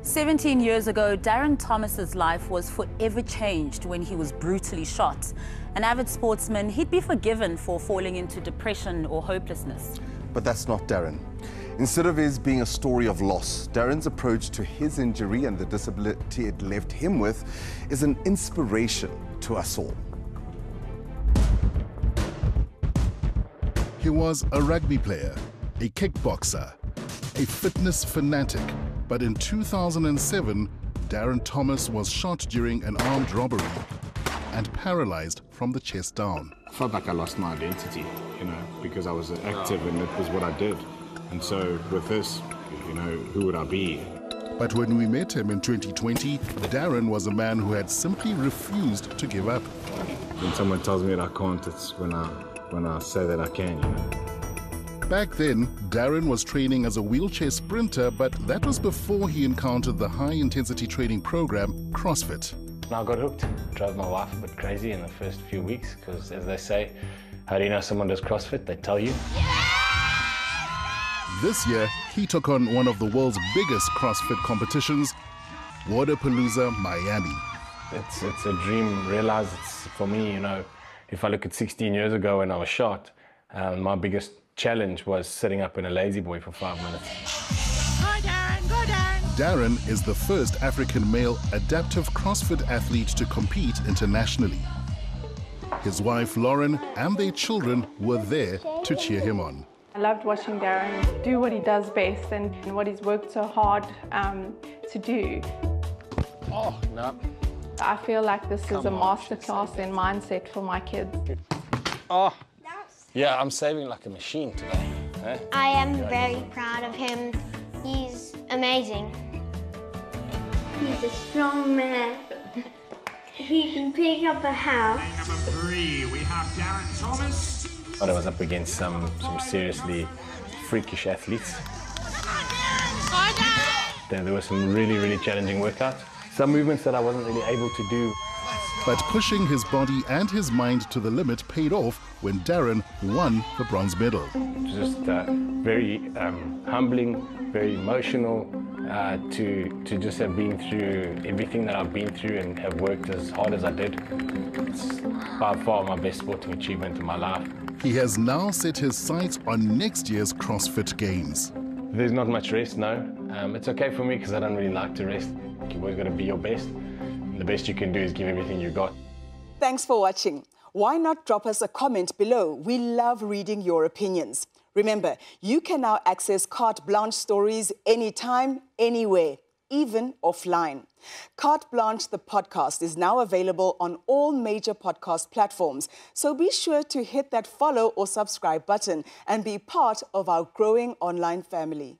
17 years ago, Darren Thomas's life was forever changed when he was brutally shot. An avid sportsman, he'd be forgiven for falling into depression or hopelessness. But that's not Darren. Instead of his being a story of loss, Darren's approach to his injury and the disability it left him with is an inspiration to us all. He was a rugby player, a kickboxer, a fitness fanatic, but in 2007, Darren Thomas was shot during an armed robbery and paralyzed from the chest down. I felt like I lost my identity, because I was active and it was what I did. And so with this, who would I be? But when we met him in 2020, Darren was a man who had simply refused to give up. When someone tells me that I can't, it's when I say that I can, Back then, Darren was training as a wheelchair sprinter, but that was before he encountered the high-intensity training program, CrossFit. I got hooked. Drove my wife a bit crazy in the first few weeks because, as they say, how do you know someone does CrossFit? They tell you. This year, he took on one of the world's biggest CrossFit competitions, Waterpalooza, Miami. It's a dream. Realize it's for me, if I look at 16 years ago when I was shot, my biggest challenge was sitting up in a lazy boy for 5 minutes. Go Darren, go Darren! Darren is the first African male adaptive CrossFit athlete to compete internationally. His wife Lauren and their children were there to cheer him on. I loved watching Darren do what he does best and what he's worked so hard to do. Oh, no. I feel like this is a masterclass in mindset for my kids. Oh, yeah, I'm saving like a machine today. Eh? I am very proud of him. He's amazing. He's a strong man. He can pick up a house. Number 3, we have Darren Thomas. But I was up against some seriously freakish athletes. There were some really, really challenging workouts. Some movements that I wasn't really able to do. But pushing his body and his mind to the limit paid off when Darren won the bronze medal. It was just very humbling, very emotional to just have been through everything that I've been through and have worked as hard as I did. It's by far my best sporting achievement in my life. He has now set his sights on next year's CrossFit Games. There's not much rest, no. It's okay for me because I don't really like to rest. You've always got to be your best. The best you can do is give everything you got. Thanks for watching. Why not drop us a comment below? We love reading your opinions. Remember, you can now access Carte Blanche stories anytime, anywhere, even offline. Carte Blanche, the podcast, is now available on all major podcast platforms. So be sure to hit that follow or subscribe button and be part of our growing online family.